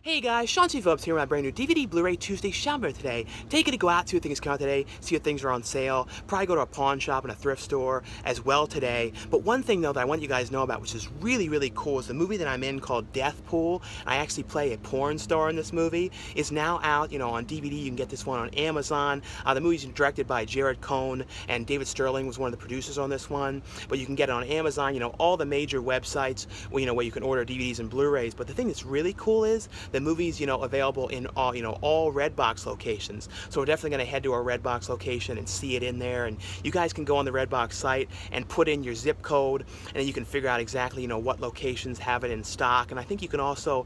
Hey guys, Sean C. Phillips here with my brand new DVD Blu-ray Tuesday shopping today. Take it to go out, see what things come out today, see what things are on sale. Probably go to a pawn shop and a thrift store as well today. But one thing though that I want you guys to know about, which is really cool, is the movie that I'm in called Death Pool. I actually play a porn star in this movie. It's now out, on DVD. You can get this one on Amazon. The movie's directed by Jared Cohn, and David Sterling was one of the producers on this one. But you can get it on Amazon, all the major websites, where you can order DVDs and Blu-rays. But the thing that's really cool is the movie's, available in all Redbox locations. So we're definitely going to head to our Redbox location and see it in there. And you guys can go on the Redbox site and put in your zip code, and then you can figure out exactly, what locations have it in stock. And I think you can also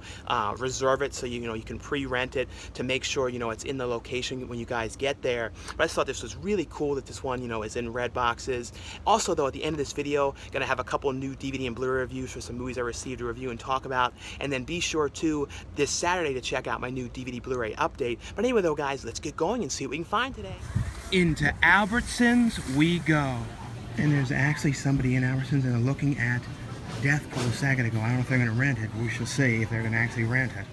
reserve it, so you can pre-rent it to make sure, it's in the location when you guys get there. But I just thought this was really cool that this one, is in Redboxes. Also, though, at the end of this video, going to have a couple new DVD and Blu-ray reviews for some movies I received a review and talk about. And then be sure to, this Saturday, to check out my new DVD Blu-ray update. But anyway though, guys, let's get going and see what we can find today. Into Albertsons we go. And there's actually somebody in Albertsons and they're looking at Death Pool a second ago. I don't know if they're going to rent it, but we shall see if they're going to actually rent it.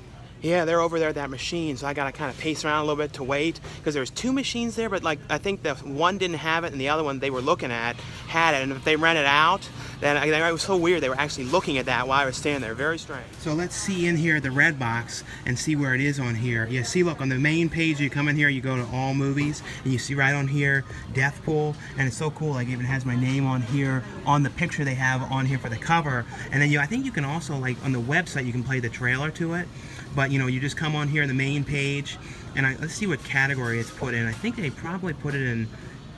Yeah, they're over there at that machine, so I gotta kind of pace around a little bit to wait, because there's two machines there, but I think the one didn't have it and the other one they were looking at had it, and if they rent it out, then it was so weird they were actually looking at that while I was standing there. Very strange. So let's see in here the Redbox and see where it is on here. Yeah, see, look, on the main page you come in here, you go to all movies, and you see right on here Death Pool, and it's so cool, like, it even has my name on here on the picture they have on here for the cover. And then I think you can also, like, on the website you can play the trailer to it. But you just come on here in the main page, and let's see what category it's put in. I think they probably put it in,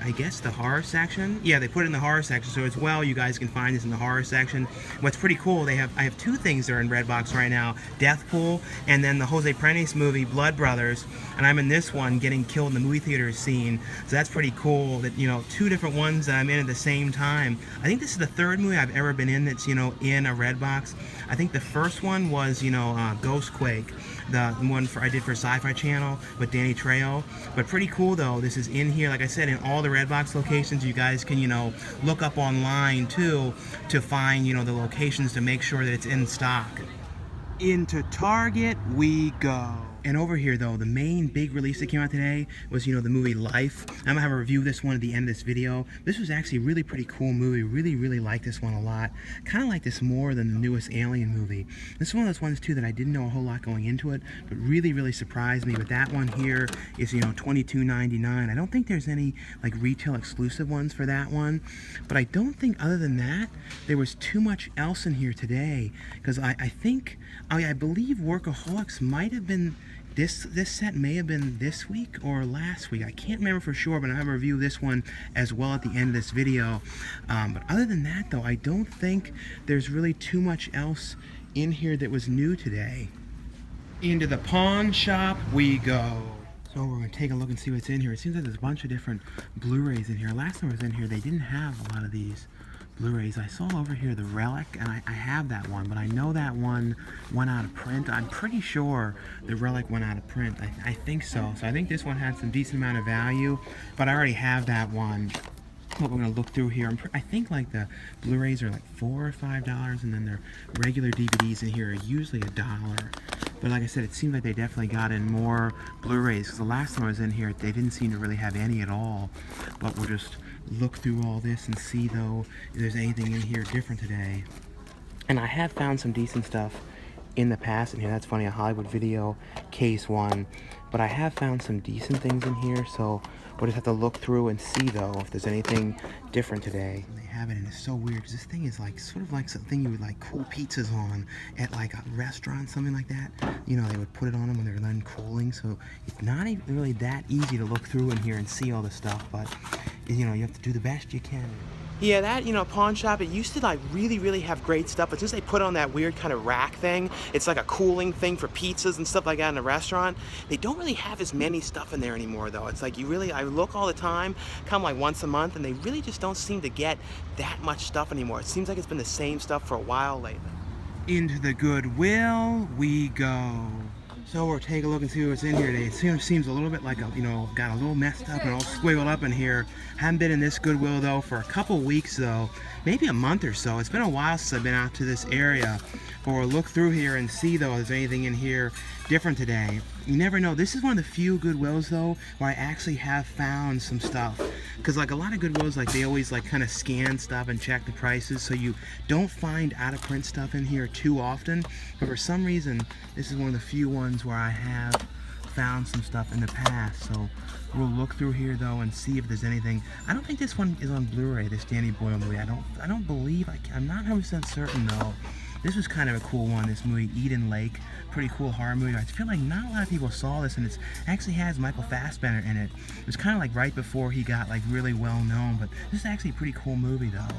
I guess, the horror section. Yeah, they put it in the horror section, so as well you guys can find this in the horror section. What's pretty cool, I have two things that are in Redbox right now: Death Pool, and then the Jose Prentice movie Blood Brothers. And I'm in this one, getting killed in the movie theater scene. So that's pretty cool that two different ones that I'm in at the same time. I think this is the third movie I've ever been in that's in a Redbox. I think the first one was Ghostquake, the one I did for Sci-Fi Channel with Danny Trejo. But pretty cool though. This is in here, like I said, in all the Redbox locations. You guys can look up online too to find the locations to make sure that it's in stock. Into Target we go. And over here though, the main big release that came out today was the movie Life. I'm gonna have a review of this one at the end of this video. This was actually a really pretty cool movie. Really like this one a lot. Kind of like this more than the newest Alien movie. This is one of those ones too that I didn't know a whole lot going into it, but really surprised me. But that one here is $22.99. I don't think there's any like retail exclusive ones for that one, but I don't think other than that there was too much else in here today, because I believe Workaholics might have been, this set may have been this week or last week. I can't remember for sure, but I'll have a review of this one as well at the end of this video. But other than that though, I don't think there's really too much else in here that was new today. Into the pawn shop we go. So we're going to take a look and see what's in here. It seems like there's a bunch of different Blu-rays in here. Last time I was in here, they didn't have a lot of these Blu-rays. I saw over here the Relic, and I have that one, but I know that one went out of print. I'm pretty sure the Relic went out of print. I think so. So I think this one had some decent amount of value, but I already have that one. What we're going to look through here, I think like the Blu-rays are like $4 or $5, and then their regular DVDs in here are usually $1. But like I said, it seems like they definitely got in more Blu-rays, because the last time I was in here, they didn't seem to really have any at all. But we'll just look through all this and see though if there's anything in here different today. And I have found some decent stuff in the past in here. That's funny, a Hollywood Video case one. But I have found some decent things in here, so we'll just have to look through and see though if there's anything different today. They have it, and it's so weird because this thing is like sort of like something you would like cool pizzas on at like a restaurant, something like that. They would put it on them when they're done cooling, so it's not even really that easy to look through in here and see all this stuff, but you have to do the best you can. Yeah, that, pawn shop, it used to like really have great stuff, but since they put on that weird kind of rack thing, it's like a cooling thing for pizzas and stuff like that in a restaurant, they don't really have as many stuff in there anymore though. It's like I look all the time, come like once a month, and they really just don't seem to get that much stuff anymore. It seems like it's been the same stuff for a while lately. Into the Goodwill we go. So we'll take a look and see what's in here today. It seems a little bit like, got a little messed up and all squiggled up in here. Haven't been in this Goodwill though for a couple weeks though, maybe a month or so. It's been a while since I've been out to this area. But we'll look through here and see though if there's anything in here different today. You never know. This is one of the few Goodwills though where I actually have found some stuff. Because like a lot of Goodwills, like they always like kind of scan stuff and check the prices, so you don't find out of print stuff in here too often. But for some reason, this is one of the few ones where I have found some stuff in the past. So we'll look through here though and see if there's anything. I don't think this one is on Blu-ray, this Danny Boyle movie. I don't believe, I'm not 100% certain though. This was kind of a cool one, this movie, Eden Lake. Pretty cool horror movie. I feel like not a lot of people saw this, and it actually has Michael Fassbender in it. It was kind of like right before he got like really well known, but this is actually a pretty cool movie though.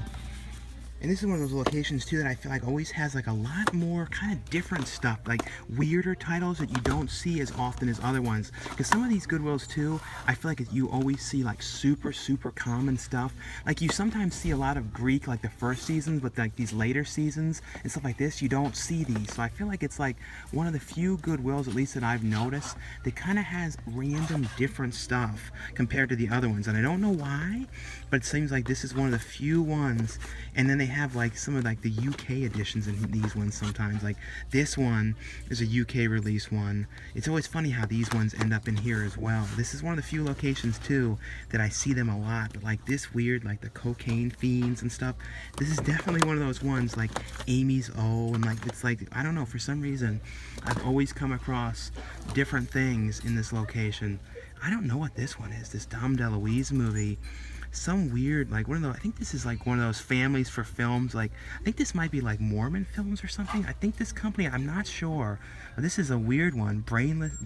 And this is one of those locations too that I feel like always has like a lot more kind of different stuff, like weirder titles that you don't see as often as other ones. Because some of these Goodwills too, I feel like you always see like super common stuff. Like you sometimes see a lot of Greek, like the first seasons, but like these later seasons and stuff like this, you don't see these. So I feel like it's like one of the few Goodwills, at least that I've noticed, that kind of has random different stuff compared to the other ones. And I don't know why, but it seems like this is one of the few ones. And then they have like some of like the UK editions in these ones sometimes. Like this one is a UK release one. It's always funny how these ones end up in here as well. This is one of the few locations too that I see them a lot. But like this weird, like the cocaine fiends and stuff, this is definitely one of those ones like Amy's O, and like it's like, I don't know, for some reason I've always come across different things in this location. I don't know what this one is, this Dom DeLuise movie. Some weird, like one of those, I think this is like one of those families for films, like I think this might be like Mormon Films or something. I think this company, I'm not sure, but this is a weird one, brainiacs.com.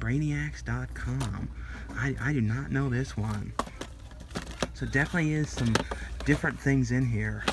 I do not know this one. So definitely is some different things in here.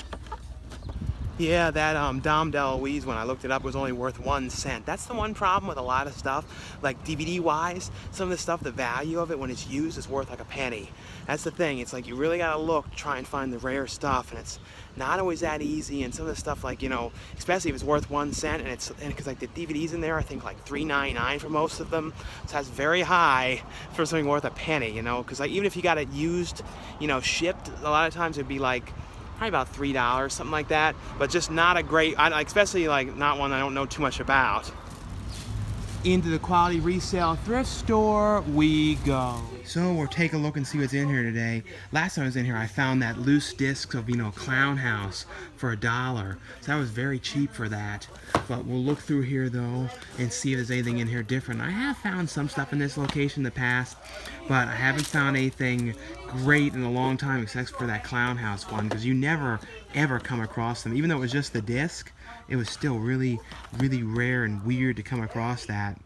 Yeah, that Dom DeLuise, when I looked it up, was only worth 1 cent. That's the one problem with a lot of stuff, like DVD-wise. Some of the stuff, the value of it when it's used is worth like a penny. That's the thing. It's like you really gotta look to try and find the rare stuff, and it's not always that easy. And some of the stuff, like, you know, especially if it's worth 1 cent, and because like the DVDs in there, I think like $3.99 for most of them. So that's very high for something worth a penny, you know. Because like even if you got it used, you know, shipped, a lot of times it'd be like probably about $3, something like that, but just not a great, especially like not one I don't know too much about. Into the quality resale thrift store we go. So we'll take a look and see what's in here today. Last time I was in here, I found that loose discs of, you know, Clown House for $1. So that was very cheap for that. But we'll look through here though and see if there's anything in here different. I have found some stuff in this location in the past, but I haven't found anything great in a long time except for that Clown House one, because you never ever come across them. Even though it was just the disc, it was still really rare and weird to come across that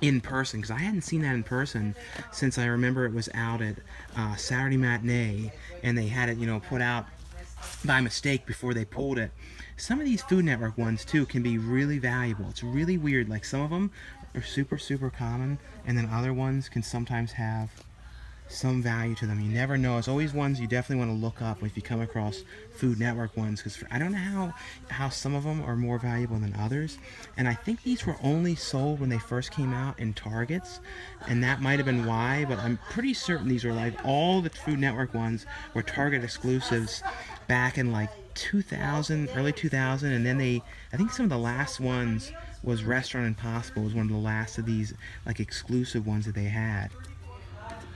in person, because I hadn't seen that in person since I remember it was out at Saturday Matinee, and they had it, you know, put out by mistake before they pulled it. Some of these Food Network ones too can be really valuable. It's really weird, like some of them are super common, and then other ones can sometimes have some value to them. You never know. It's always ones you definitely want to look up if you come across Food Network ones, because I don't know how some of them are more valuable than others. And I think these were only sold when they first came out in Targets, and that might have been why, but I'm pretty certain these were like all the Food Network ones were Target exclusives back in like 2000, early 2000, and then I think some of the last ones was Restaurant Impossible was one of the last of these like exclusive ones that they had.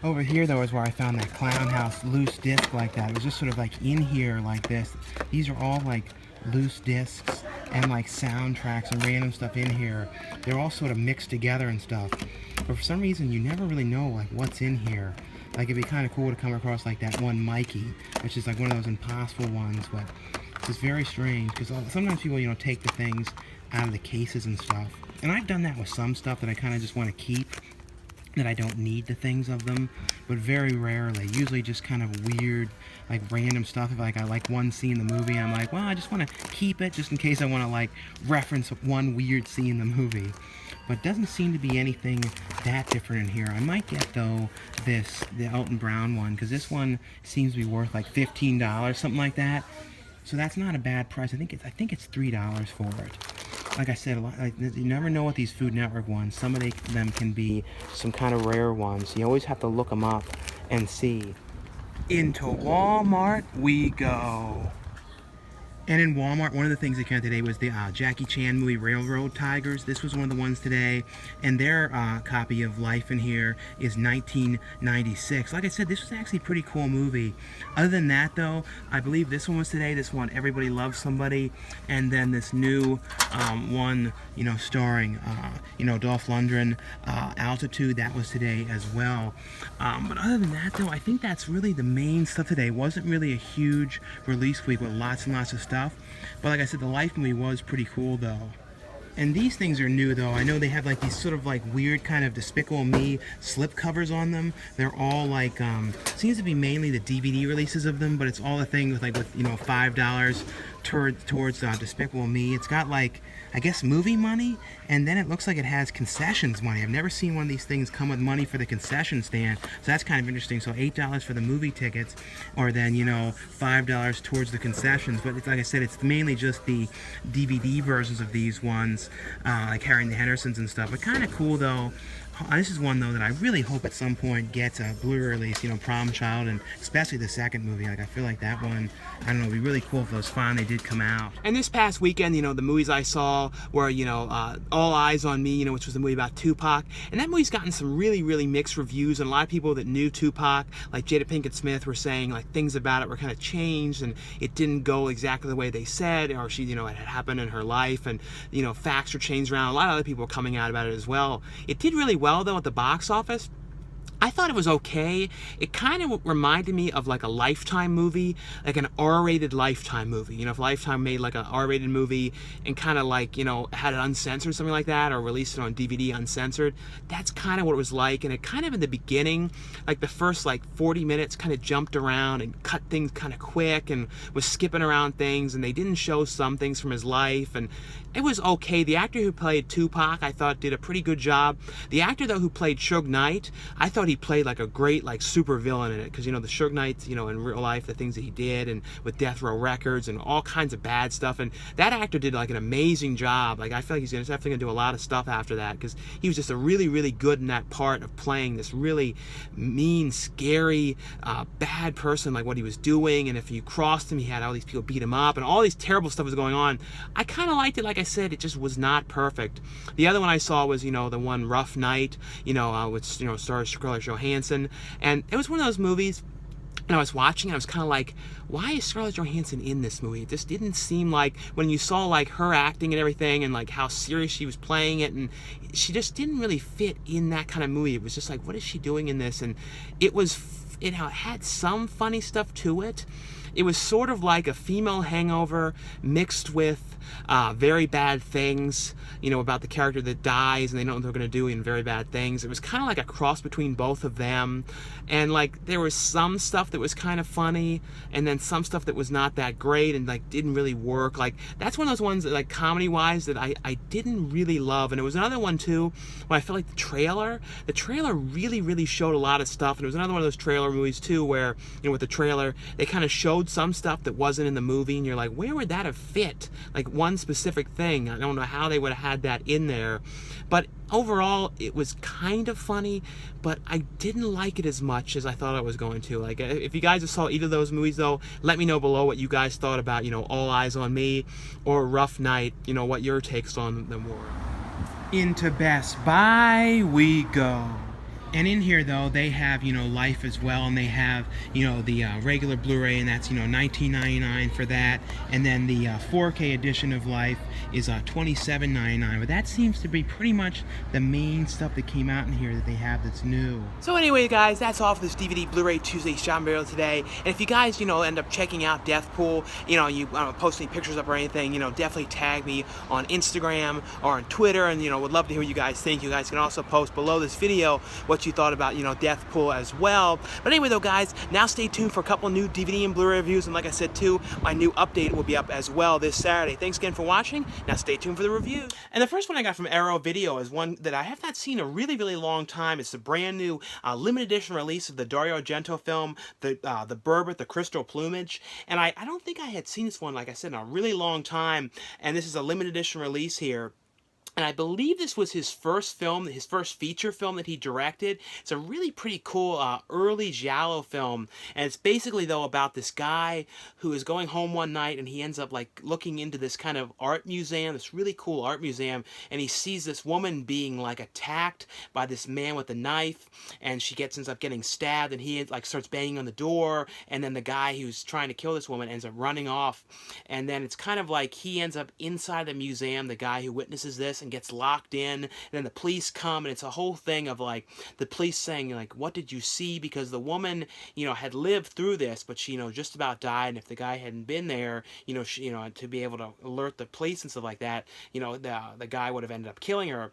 Over here though is where I found that Clown House loose disc like that. It was just sort of like in here like this. These are all like loose discs and like soundtracks and random stuff in here. They're all sort of mixed together and stuff. But for some reason you never really know like what's in here. Like it'd be kind of cool to come across like that one Mikey, which is like one of those impossible ones, but it's just very strange because sometimes people, you know, take the things out of the cases and stuff. And I've done that with some stuff that I kind of just want to keep, that I don't need the things of them, but very rarely. Usually just kind of weird, like random stuff. If like I like one scene in the movie, I'm like, well, I just want to keep it just in case I want to like reference one weird scene in the movie. But doesn't seem to be anything that different in here. I might get though the Elton Brown one, because this one seems to be worth like $15, something like that. So that's not a bad price. I think it's $3 for it. like I said, you never know what these Food Network ones. Some of them can be some kind of rare ones. You always have to look them up and see. Into Walmart we go. And in Walmart, one of the things that came out today was the Jackie Chan movie Railroad Tigers. This was one of the ones today, and their copy of Life in here is 1996. Like I said, this was actually a pretty cool movie. Other than that, though, I believe this one was today. This one, Everybody Loves Somebody, and then this new one, you know, starring, you know, Dolph Lundgren, Altitude. That was today as well. But other than that, though, I think that's really the main stuff today. It wasn't really a huge release week with lots and lots of stuff. But like I said, the Life movie was pretty cool though. And these things are new though. I know they have like these sort of like weird kind of Despicable Me slip covers on them. They're all like, seems to be mainly the DVD releases of them, but it's all the things like with, you know, $5 towards Despicable Me. It's got like, I guess, movie money, and then it looks like it has concessions money. I've never seen one of these things come with money for the concession stand, so that's kind of interesting. So $8 for the movie tickets, or then, you know, $5 towards the concessions. But it's, like I said, it's mainly just the DVD versions of these ones, like Harry and the Hendersons and stuff. But kind of cool though. This is one though that I really hope at some point gets a Blu-ray release, you know, Prom Child, and especially the second movie. Like I feel like that one, I don't know, it'd be really cool if those finally did come out. And this past weekend, you know, the movies I saw were, you know, All Eyez on Me, you know, which was the movie about Tupac, and that movie's gotten some really mixed reviews, and a lot of people that knew Tupac, like Jada Pinkett Smith, were saying like things about it were kind of changed, and it didn't go exactly the way they said, or she, you know, it had happened in her life, and, you know, facts were changed around. A lot of other people were coming out about it as well. It did really well though at the box office. I thought it was okay. It kind of reminded me of like a Lifetime movie, like an R-rated Lifetime movie. You know, if Lifetime made like an R-rated movie and kind of like, you know, had it uncensored, something like that, or released it on DVD uncensored, that's kind of what it was like. And it kind of in the beginning, like the first like 40 minutes kind of jumped around and cut things kind of quick and was skipping around things, and they didn't show some things from his life, and it was okay. The actor who played Tupac, I thought, did a pretty good job. The actor though who played Suge Knight, I thought he played like a great like super villain in it, because, you know, the Suge Knight, you know, in real life, the things that he did, and with Death Row Records and all kinds of bad stuff, and that actor did like an amazing job. Like I feel like he's definitely gonna do a lot of stuff after that, because he was just a really good in that part of playing this really mean, scary, bad person, like what he was doing, and if you crossed him, he had all these people beat him up, and all these terrible stuff was going on. I kind of liked it. Like I said, it just was not perfect. The other one I saw was, you know, the one Rough Night, you know, which, you know, stars Scarlett Johansson, and it was one of those movies, and I was watching, I was kind of like, why is Scarlett Johansson in this movie? It just didn't seem like, when you saw like her acting and everything, and like how serious she was playing it, and she just didn't really fit in that kind of movie. It was just like, what is she doing in this? And it had some funny stuff to it. It was sort of like a female Hangover mixed with Very Bad Things, you know, about the character that dies and they don't know what they're going to do in Very Bad Things. It was kind of like a cross between both of them, and like there was some stuff that was kind of funny, and then some stuff that was not that great and like didn't really work. Like that's one of those ones that, like, comedy wise, that I didn't really love. And it was another one too where I felt like the trailer really showed a lot of stuff, and it was another one of those trailer movies too where, you know, with the trailer they kind of showed some stuff that wasn't in the movie, and you're like, where would that have fit? Like one specific thing, I don't know how they would have had that in there. But overall, it was kind of funny, but I didn't like it as much as I thought I was going to. Like, if you guys saw either of those movies though, let me know below what you guys thought about, you know, All Eyez on Me or Rough Night, you know, what your takes on them were. Into Best Buy we go. And in here though, they have, you know, Life as well, and they have, you know, the regular Blu-ray, and that's, you know, $19.99 for that, and then the 4K edition of Life is $27.99. But that seems to be pretty much the main stuff that came out in here that they have that's new. So anyway, guys, that's all for this DVD Blu-ray Tuesday shopping video today. And if you guys, you know, end up checking out Deathpool, you know, you post any pictures up or anything, you know, definitely tag me on Instagram or on Twitter, and, you know, would love to hear what you guys think. You guys can also post below this video what what you thought about, Death Pool as well. But anyway though guys, now stay tuned for a couple new DVD and Blu-ray reviews, and like I said too, my new update will be up as well this Saturday. Thanks again for watching. Now stay tuned for the review. And the first one I got from Arrow Video is one that I have not seen in a really, really long time. It's a brand new limited edition release of the Dario Argento film, the Burbot, the Crystal Plumage. And I don't think I had seen this one, like I said, in a really long time. And this is a limited edition release here. And I believe this was his first film, his first feature film that he directed. It's a really pretty cool early giallo film. And it's basically, though, about this guy who is going home one night and he ends up like looking into this kind of art museum, this really cool art museum. And he sees this woman being like attacked by this man with a knife. And she ends up getting stabbed, and he like starts banging on the door. And then the guy who's trying to kill this woman ends up running off. And then it's kind of like he ends up inside the museum, the guy who witnesses this, and gets locked in, and then the police come, and it's a whole thing of like the police saying like, what did you see? Because the woman, had lived through this, but she, just about died, and if the guy hadn't been there, she, to be able to alert the police and stuff like that, the guy would have ended up killing her.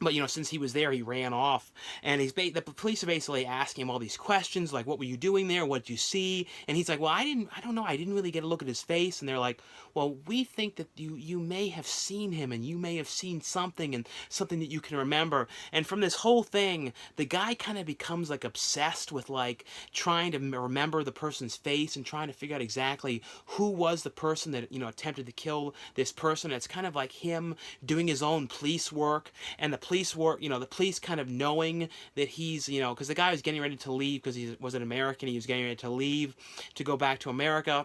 But, since he was there, he ran off. And the police are basically asking him all these questions, like, what were you doing there? What did you see? And he's like, well, I don't know. I didn't really get a look at his face. And they're like, well, we think that you may have seen him, and you may have seen something, and something that you can remember. And from this whole thing, the guy kind of becomes, like, obsessed with, like, trying to remember the person's face and trying to figure out exactly who was the person that, attempted to kill this person. It's kind of like him doing his own police work, and the police kind of knowing that he's, because the guy was getting ready to leave because he was an American. He was getting ready to leave to go back to America.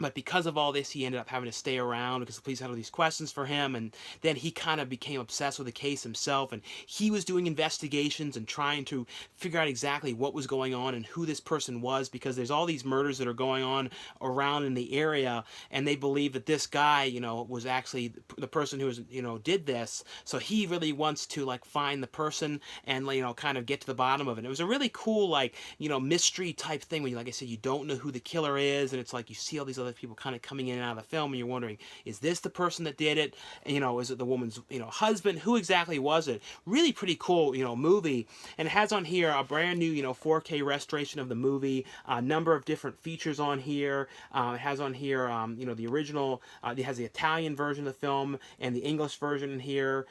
But because of all this, he ended up having to stay around because the police had all these questions for him. And then he kind of became obsessed with the case himself. And he was doing investigations and trying to figure out exactly what was going on and who this person was, because there's all these murders that are going on around in the area. And they believe that this guy, was actually the person who was, did this. So he really wants to, like, find the person and, kind of get to the bottom of it. It was a really cool, like, mystery type thing where, like I said, you don't know who the killer is. And it's like you see all these other people kind of coming in and out of the film, and you're wondering, is this the person that did it? Is it the woman's, husband? Who exactly was it? Really pretty cool, movie. And it has on here a brand new, 4K restoration of the movie, a number of different features on here. It has on here, the original, it has the Italian version of the film and the English version in here.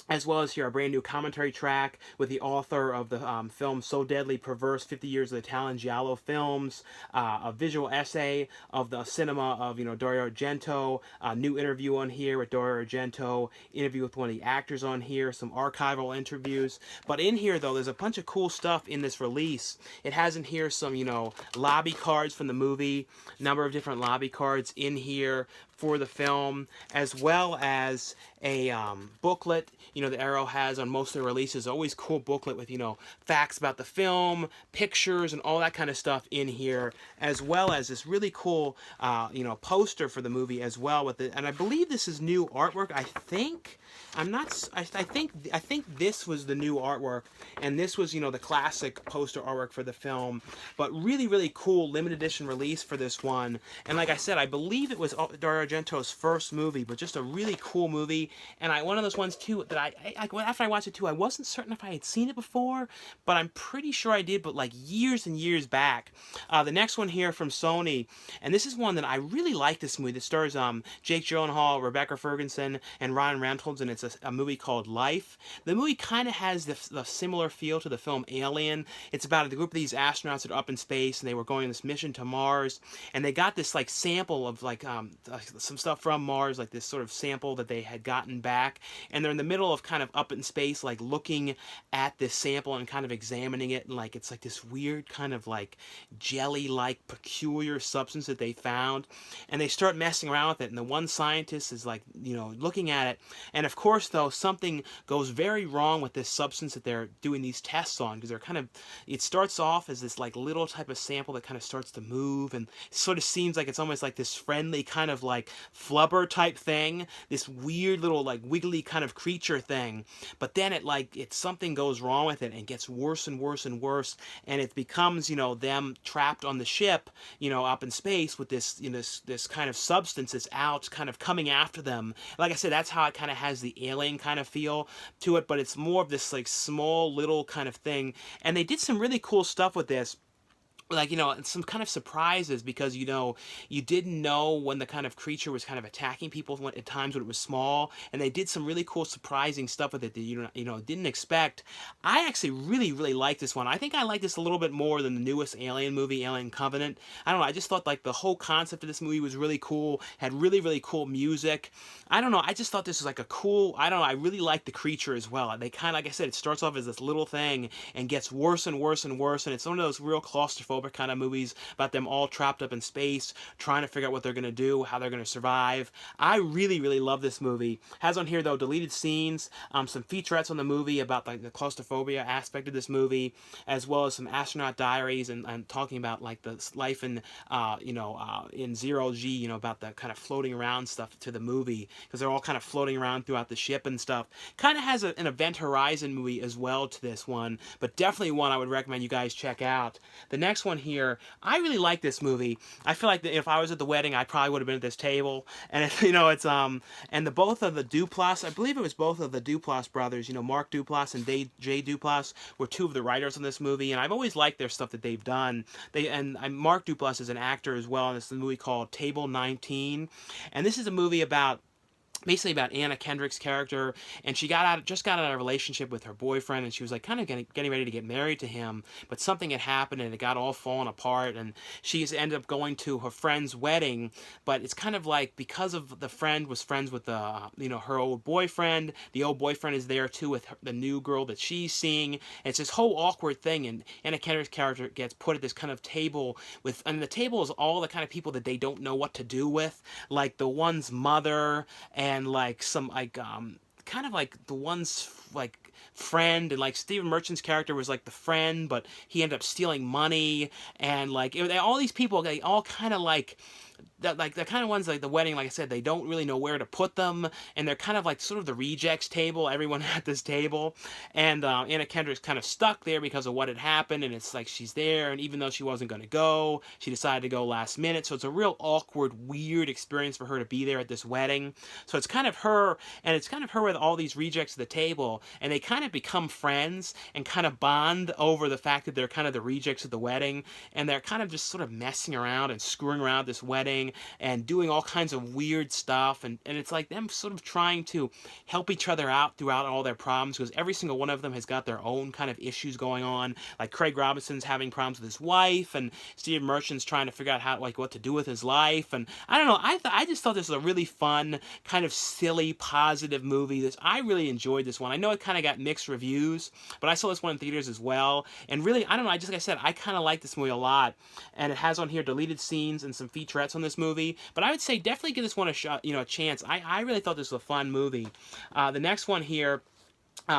As well as here a brand new commentary track with the author of the film So Deadly Perverse, 50 Years of Italian Giallo Films, a visual essay of the cinema of, Dario Argento, a new interview on here with Dario Argento, interview with one of the actors on here, some archival interviews. But in here, though, there's a bunch of cool stuff in this release. It has in here some, lobby cards from the movie, number of different lobby cards in here for the film, as well as a booklet, the Arrow has on most of the releases. Always cool booklet with, facts about the film, pictures, and all that kind of stuff in here, as well as this really cool, poster for the movie as well with it. And I believe this is new artwork. I think this was the new artwork, and this was, the classic poster artwork for the film. But really, really cool limited edition release for this one. And like I said, I believe it was Dario Argento's first movie, but just a really cool movie. And one of those ones too that I after I watched it too, I wasn't certain if I had seen it before, but I'm pretty sure I did, but like years and years back. The next one here from Sony, and this is one that I really like. This movie that stars Jake Gyllenhaal, Rebecca Ferguson, and Ryan Reynolds, and it's a movie called Life. The movie kind of has the similar feel to the film Alien. It's about a group of these astronauts that are up in space, and they were going on this mission to Mars, and they got this like sample of like some stuff from Mars, like this sort of sample that they had gotten back, and they're in the middle of kind of up in space, like looking at this sample and kind of examining it, and like it's like this weird kind of like jelly-like peculiar substance that they found, and they start messing around with it, and the one scientist is like, looking at it, and of course though something goes very wrong with this substance that they're doing these tests on, because they're kind of, it starts off as this like little type of sample that kind of starts to move, and it sort of seems like it's almost like this friendly kind of like flubber type thing, this weird little like wiggly kind of creature adventure thing, but then something goes wrong with it and gets worse and worse and worse, and it becomes, them trapped on the ship, up in space with this, this kind of substance that's out, kind of coming after them. Like I said, that's how it kind of has the Alien kind of feel to it, but it's more of this like small little kind of thing. And they did some really cool stuff with this, like, some kind of surprises, because, you didn't know when the kind of creature was kind of attacking people at times when it was small, and they did some really cool surprising stuff with it that didn't expect. I actually really, really like this one. I think I like this a little bit more than the newest Alien movie, Alien Covenant. I don't know, I just thought like the whole concept of this movie was really cool, had really, really cool music. I don't know, I just thought this was like a cool, I don't know, I really like the creature as well. They kind of, like I said, it starts off as this little thing and gets worse and worse and worse, and it's one of those real claustrophobic kind of movies about them all trapped up in space, trying to figure out what they're going to do, how they're going to survive. I really, really love this movie. Has on here, though, deleted scenes, some featurettes on the movie about like the claustrophobia aspect of this movie, as well as some astronaut diaries and talking about like the life in, in zero G, about the kind of floating around stuff to the movie, because they're all kind of floating around throughout the ship and stuff. Kind of has an Event Horizon movie as well to this one, but definitely one I would recommend you guys check out. The next one here, I really like this movie. I feel like if I was at the wedding, I probably would have been at this table. And it's and the both of the Duplass, I believe it was both of the Duplass brothers, Mark Duplass and Jay Duplass were two of the writers on this movie, and I've always liked their stuff that they've done. Mark Duplass is an actor as well, and it's a movie called Table 19, and this is a movie basically about Anna Kendrick's character, and she just got out of a relationship with her boyfriend, and she was like kind of getting ready to get married to him, but something had happened and it got all fallen apart, and she's ended up going to her friend's wedding. But it's kind of like, because of the friend was friends with her old boyfriend, the old boyfriend is there too with the new girl that she's seeing. And it's this whole awkward thing, and Anna Kendrick's character gets put at this kind of table with, and the table is all the kind of people that they don't know what to do with, like the one's mother, and like some kind of like the one's like friend, and like Stephen Merchant's character was like the friend, but he ended up stealing money, and like all these people, they all kind of like that, like the kind of ones like the wedding, like I said, they don't really know where to put them, and they're kind of like sort of the rejects table, everyone at this table, and Anna Kendrick's kind of stuck there because of what had happened, and it's like she's there, and even though she wasn't going to go, she decided to go last minute, so it's a real awkward, weird experience for her to be there at this wedding. So it's kind of her, and it's kind of her with all these rejects at the table, and they kind of become friends and kind of bond over the fact that they're kind of the rejects at the wedding, and they're kind of just sort of messing around and screwing around at this wedding and doing all kinds of weird stuff, and it's like them sort of trying to help each other out throughout all their problems, because every single one of them has got their own kind of issues going on. Like Craig Robinson's having problems with his wife, and Steve Merchant's trying to figure out how, like, what to do with his life, and I don't know, I just thought this was a really fun, kind of silly, positive movie. I really enjoyed this one. I know it kind of got mixed reviews, but I saw this one in theaters as well, and really, I don't know, like I said, I kind of like this movie a lot, and it has on here deleted scenes and some featurettes on this movie, but I would say definitely give this one a shot, a chance. I really thought this was a fun movie. The next one here,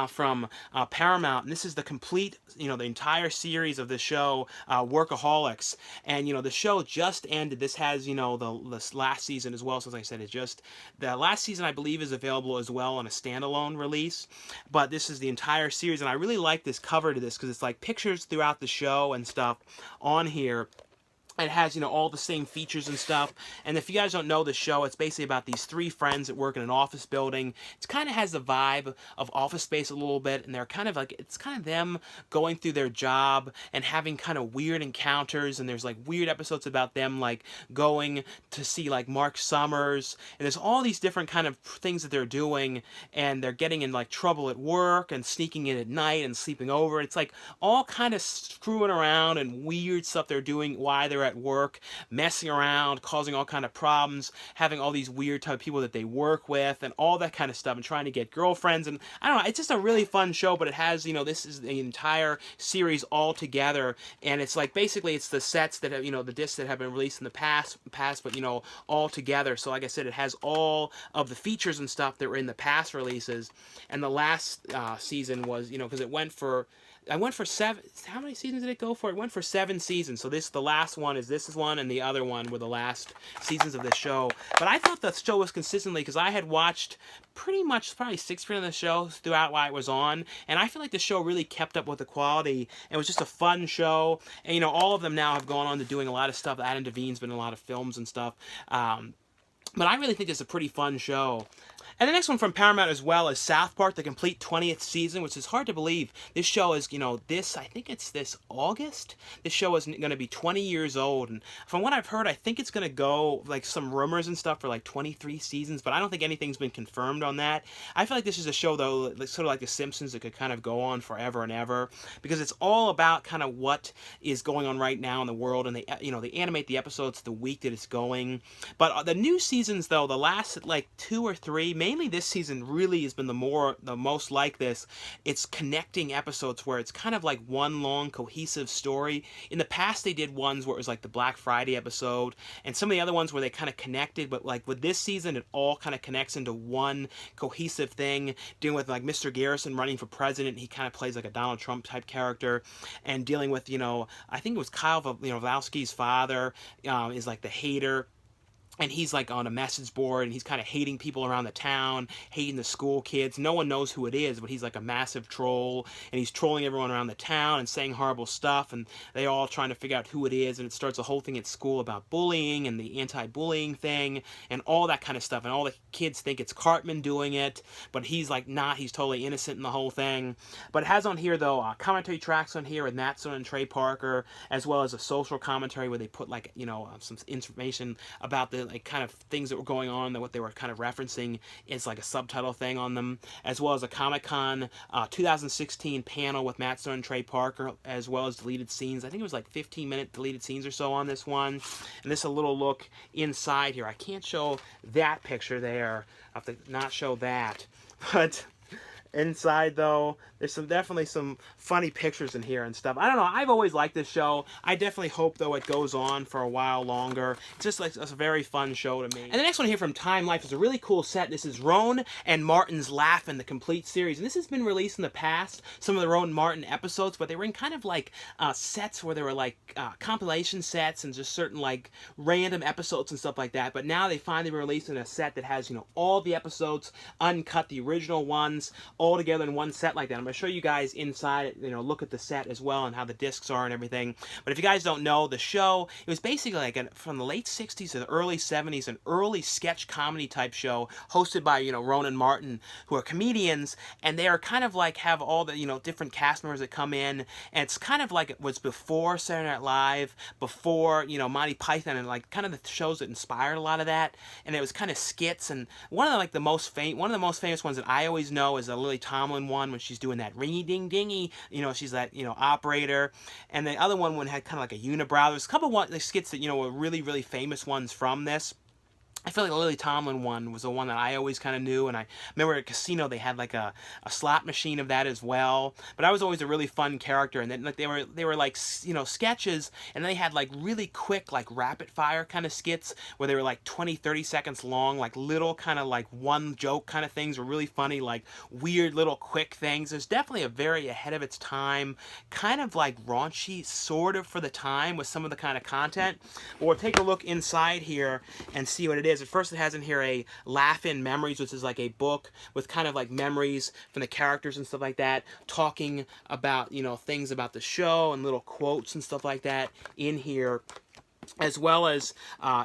from Paramount, and this is the complete, the entire series of the show, Workaholics, and the show just ended. This has this last season as well. So as I said, the last season, I believe, is available as well on a standalone release, but this is the entire series, and I really like this cover to this because it's like pictures throughout the show and stuff on here. It has, all the same features and stuff. And if you guys don't know the show, it's basically about these three friends that work in an office building. It kind of has the vibe of Office Space a little bit, and they're kind of like, it's kind of them going through their job and having kind of weird encounters, and there's like weird episodes about them like going to see like Mark Summers, and there's all these different kind of things that they're doing, and they're getting in like trouble at work and sneaking in at night and sleeping over. It's like all kind of screwing around and weird stuff they're doing while they're at work, messing around, causing all kind of problems, having all these weird type of people that they work with, and all that kind of stuff, and trying to get girlfriends. And I don't know, it's just a really fun show, but it has, this is the entire series all together, and it's like basically it's the sets that have, the discs that have been released in the past, but all together. So like I said, it has all of the features and stuff that were in the past releases, and the last season was, because it went for 7, how many seasons did it go for? It went for 7 seasons, so this, the last one, one is this one, and the other one were the last seasons of the show. But I thought the show was consistently, because I had watched pretty much probably 6% of the show throughout while it was on, and I feel like the show really kept up with the quality. It was just a fun show, and you know, all of them now have gone on to doing a lot of stuff. Adam Devine's been in a lot of films and stuff. But I really think it's a pretty fun show. And the next one from Paramount as well is South Park, the complete 20th season, which is hard to believe. This show is, you know, I think it's this August. This show is going to be 20 years old. And from what I've heard, I think it's going to go, like, some rumors and stuff for, like, 23 seasons. But I don't think anything's been confirmed on that. I feel like this is a show, though, sort of like The Simpsons, that could kind of go on forever and ever. Because it's all about kind of what is going on right now in the world. And they, you know, they animate the episodes the week that it's going. But the new seasons, though, the last, like, 2 or 3, mainly this season really has been the most like this. It's connecting episodes where it's kind of like one long cohesive story. In the past they did ones where it was like the Black Friday episode, and some of the other ones where they kind of connected, but like with this season it all kind of connects into one cohesive thing, dealing with like Mr. Garrison running for president. He kind of plays like a Donald Trump type character, and dealing with, you know, I think it was Kyle Valowski's father is like the hater. And he's like on a message board, and he's kind of hating people around the town, hating the school kids. No one knows who it is, but he's like a massive troll, and he's trolling everyone around the town and saying horrible stuff, and they all trying to figure out who it is, and it starts a whole thing at school about bullying and the anti-bullying thing and all that kind of stuff, and all the kids think it's Cartman doing it, but he's like not. He's totally innocent in the whole thing. But it has on here, though, commentary tracks on here with Matt Stone and Trey Parker, as well as a social commentary where they put, like, you know, some information about the like kind of things that were going on, that what they were kind of referencing is like a subtitle thing on them, as well as a Comic-Con 2016 panel with Matt Stone and Trey Parker, as well as deleted scenes. I think it was like 15-minute deleted scenes or so on this one. And this is a little look inside here. I can't show that picture there. I have to not show that. But inside, though, there's definitely some funny pictures in here and stuff. I don't know. I've always liked this show. I definitely hope, though, it goes on for a while longer. It's just like it's a very fun show to me. And the next one here from Time Life is a really cool set. This is Rowan and Martin's Laugh-In, the complete series. And this has been released in the past, some of the Rowan Martin episodes, but they were in kind of like sets where they were like compilation sets and just certain like random episodes and stuff like that. But now they finally released in a set that has, you know, all the episodes uncut, the original ones, all together in one set like that. I'm going to show you guys inside, you know, look at the set as well and how the discs are and everything. But if you guys don't know, the show, it was basically like from the late 60s to the early 70s, an early sketch comedy type show hosted by, you know, Rowan and Martin, who are comedians, and they are kind of like have all the, you know, different cast members that come in, and it's kind of like it was before Saturday Night Live, before, you know, Monty Python, and like kind of the shows that inspired a lot of that. And it was kind of skits, and one of the most famous ones that I always know is a Lily Tomlin one when she's doing that ringy ding dingy, you know, she's that, you know, operator. And the other one had kind of like a unibrow. There's a couple of skits that, you know, were really, really famous ones from this. I feel like the Lily Tomlin one was the one that I always kind of knew, and I remember at a casino they had like a slot machine of that as well. But I was always a really fun character, and then like they were like, you know, sketches, and they had like really quick, like rapid fire kind of skits where they were like 20-30 seconds long, like little kind of like one joke kind of things, were really funny, like weird little quick things. There's definitely a very ahead of its time, kind of like raunchy sort of for the time with some of the kind of content. But we'll take a look inside here and see what it is. At first, it has in here a Laugh-In Memories, which is like a book with kind of like memories from the characters and stuff like that, talking about, you know, things about the show and little quotes and stuff like that in here. As well as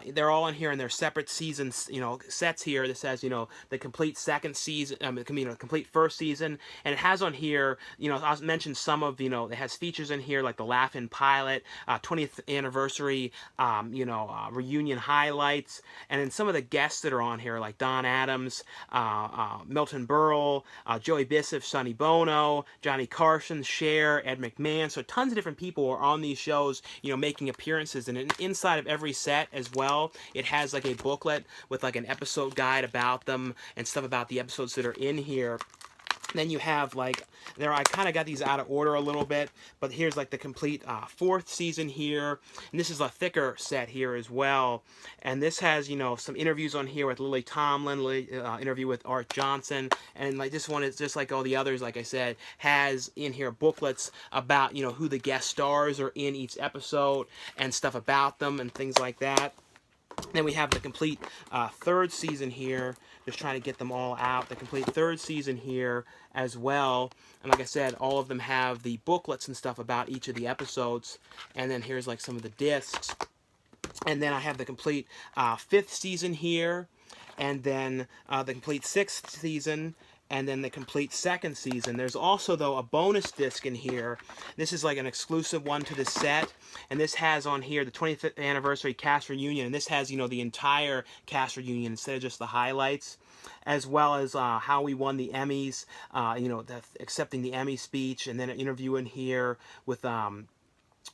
they're all in here in their separate seasons, you know, sets here. This has, you know, the complete second season, you know, complete first season, and it has on here, you know, I'll mention some of, you know, it has features in here like the Laugh-In pilot, 20th anniversary, you know, reunion highlights, and then some of the guests that are on here like Don Adams, Milton Berle, Joey Bissiff, Sonny Bono, Johnny Carson, Cher, Ed McMahon. So tons of different people are on these shows, you know, making appearances. And inside of every set as well, it has like a booklet with like an episode guide about them and stuff about the episodes that are in here. Then you have like, there, I kind of got these out of order a little bit, but here's like the complete 4th season here, and this is a thicker set here as well. And this has, you know, some interviews on here with Lily Tomlin, interview with Art Johnson, and like this one is just like all the others, like I said, has in here booklets about, you know, who the guest stars are in each episode and stuff about them and things like that. Then we have the complete 3rd season here, just trying to get them all out. The complete 3rd season here as well. And like I said, all of them have the booklets and stuff about each of the episodes. And then here's like some of the discs. And then I have the complete 5th season here. And then the complete 6th season. And then the complete 2nd season. There's also, though, a bonus disc in here. This is like an exclusive one to the set. And this has on here the 25th anniversary cast reunion. And this has, you know, the entire cast reunion instead of just the highlights. As well as how we won the Emmys, you know, accepting the Emmy speech. And then an interview in here with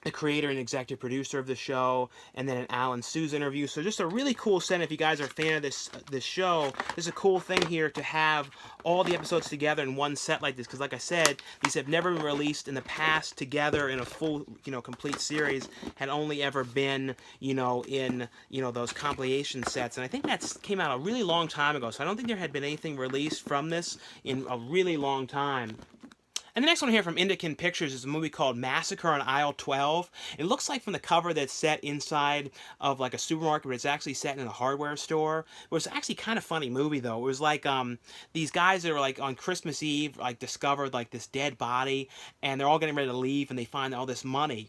the creator and executive producer of the show, and then an Alan Sue's interview. So just a really cool set. If you guys are a fan of this show, this is a cool thing here to have all the episodes together in one set like this, because like I said, these have never been released in the past together in a full, you know, complete series. Had only ever been, you know, in, you know, those compilation sets, and I think that came out a really long time ago, so I don't think there had been anything released from this in a really long time. And the next one here from Indican Pictures is a movie called Massacre on Aisle 12. It looks like from the cover that's set inside of like a supermarket, but it's actually set in a hardware store. It was actually kind of funny movie though. It was like these guys that were like on Christmas Eve like discovered like this dead body, and they're all getting ready to leave, and they find all this money.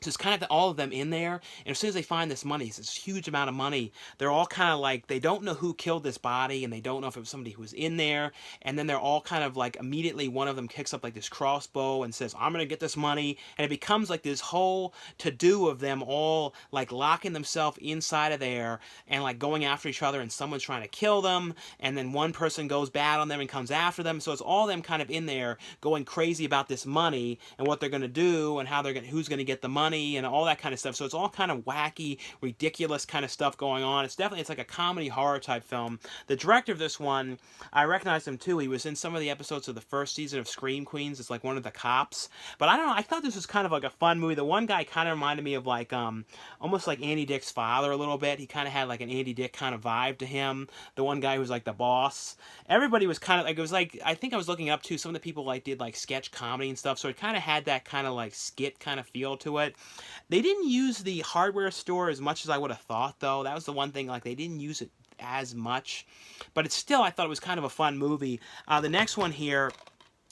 So it's kind of all of them in there, and as soon as they find this money, it's this huge amount of money, they're all kind of like, they don't know who killed this body, and they don't know if it was somebody who was in there, and then they're all kind of like, immediately one of them kicks up like this crossbow and says, I'm gonna get this money, and it becomes like this whole to-do of them all like locking themselves inside of there, and like going after each other, and someone's trying to kill them, and then one person goes bad on them and comes after them, so it's all them kind of in there going crazy about this money, and what they're gonna do, and how they're gonna, who's gonna get the money, and all that kind of stuff. So it's all kind of wacky, ridiculous kind of stuff going on. It's definitely, it's like a comedy horror type film. The director of this one, I recognize him too. He was in some of the episodes of the 1st season of Scream Queens. It's like one of the cops. But I don't know, I thought this was kind of like a fun movie. The one guy kind of reminded me of like almost like Andy Dick's father a little bit. He kind of had like an Andy Dick kind of vibe to him. The one guy who was like the boss. Everybody was kind of like, it was like, I think I was looking up to some of the people like did like sketch comedy and stuff. So it kind of had that kind of like skit kind of feel to it. They didn't use the hardware store as much as I would have thought, though. That was the one thing, like, they didn't use it as much. But it's still, I thought it was kind of a fun movie. The next one here,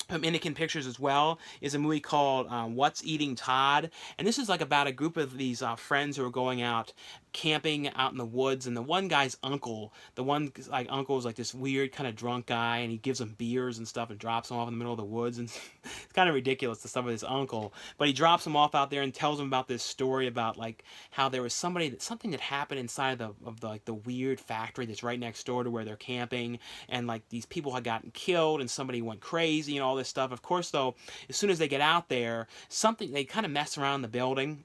from Indican Pictures as well, is a movie called What's Eating Todd. And this is like about a group of these friends who are going out camping out in the woods, and the one guy's uncle, the one like uncle is like this weird kind of drunk guy, and he gives them beers and stuff and drops them off in the middle of the woods, and it's kind of ridiculous, the stuff with his uncle, but he drops them off out there and tells them about this story about like how there was something that happened inside of the like the weird factory that's right next door to where they're camping, and like these people had gotten killed and somebody went crazy and all this stuff. Of course though, as soon as they get out there, they kind of mess around the building,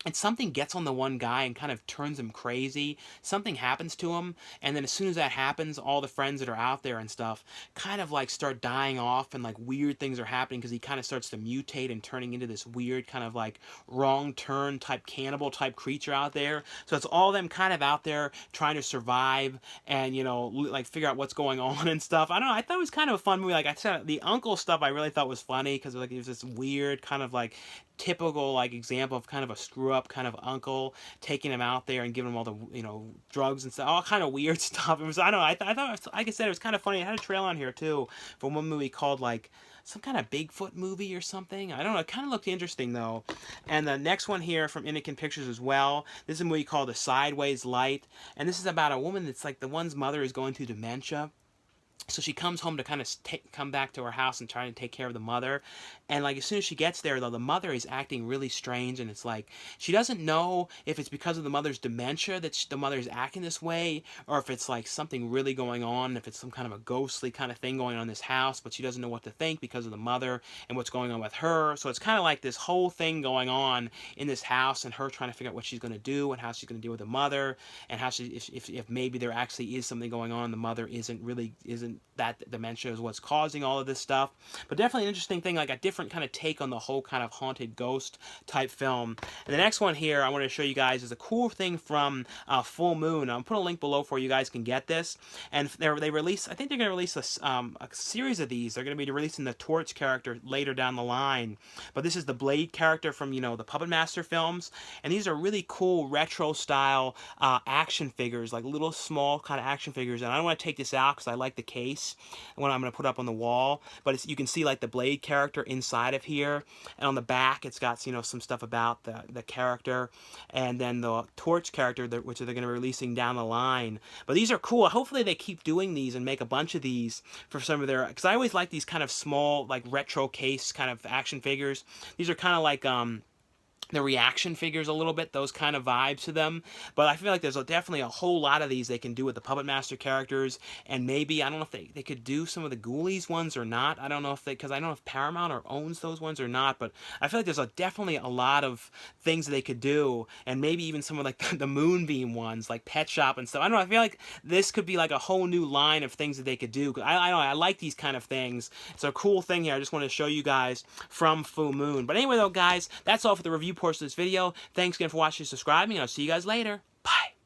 and something gets on the one guy and kind of turns him crazy. Something happens to him, and then as soon as that happens, all the friends that are out there and stuff kind of like start dying off, and like weird things are happening because he kind of starts to mutate and turning into this weird kind of like wrong turn type cannibal type creature out there. So it's all them kind of out there trying to survive and, you know, like figure out what's going on and stuff. I don't know, I thought it was kind of a fun movie. Like I said, the uncle stuff I really thought was funny because like it was this weird kind of like typical like example of kind of a screw up kind of uncle taking him out there and giving him all the, you know, drugs and stuff, all kind of weird stuff. It was, I don't know, I thought, like I said, it was kind of funny. I had a trail on here too from one movie called like some kind of Bigfoot movie or something. I don't know, it kind of looked interesting though. And the next one here from Indican Pictures as well, this is a movie called The Sideways Light, and this is about a woman that's like the one's mother is going through dementia. So she comes home to kind of come back to her house and try to take care of the mother. And like as soon as she gets there, though, the mother is acting really strange. And it's like she doesn't know if it's because of the mother's dementia that the mother is acting this way, or if it's like something really going on, if it's some kind of a ghostly kind of thing going on in this house. But she doesn't know what to think because of the mother and what's going on with her. So it's kind of like this whole thing going on in this house, and her trying to figure out what she's going to do and how she's going to deal with the mother, and how she, if maybe there actually is something going on, the mother isn't that dementia is what's causing all of this stuff. But definitely an interesting thing, like a different kind of take on the whole kind of haunted ghost type film. And the next one here I want to show you guys is a cool thing from Full Moon. I'll put a link below for you guys can get this. And they release, I think they're going to release a series of these. They're going to be releasing the Torch character later down the line. But this is the Blade character from, you know, the Puppet Master films. And these are really cool retro style action figures, like little small kind of action figures. And I don't want to take this out because I like the case, when I'm going to put up on the wall. But you can see like the Blade character inside of here. And on the back, it's got, you know, some stuff about the character. And then the Torch character, which they're going to be releasing down the line. But these are cool. Hopefully they keep doing these and make a bunch of these for some of their, because I always like these kind of small, like retro case kind of action figures. These are kind of like the reaction figures a little bit, those kind of vibes to them. But I feel like there's definitely a whole lot of these they can do with the Puppet Master characters. And maybe, I don't know if they could do some of the Ghoulies ones or not. I don't know if because I don't know if Paramount owns those ones or not. But I feel like there's definitely a lot of things that they could do. And maybe even some of like the Moonbeam ones, like Pet Shop and stuff. I don't know, I feel like this could be like a whole new line of things that they could do. I like these kind of things. It's a cool thing here. I just want to show you guys from Full Moon. But anyway though, guys, that's all for the review portion of this video. Thanks again for watching and subscribing, and I'll see you guys later. Bye.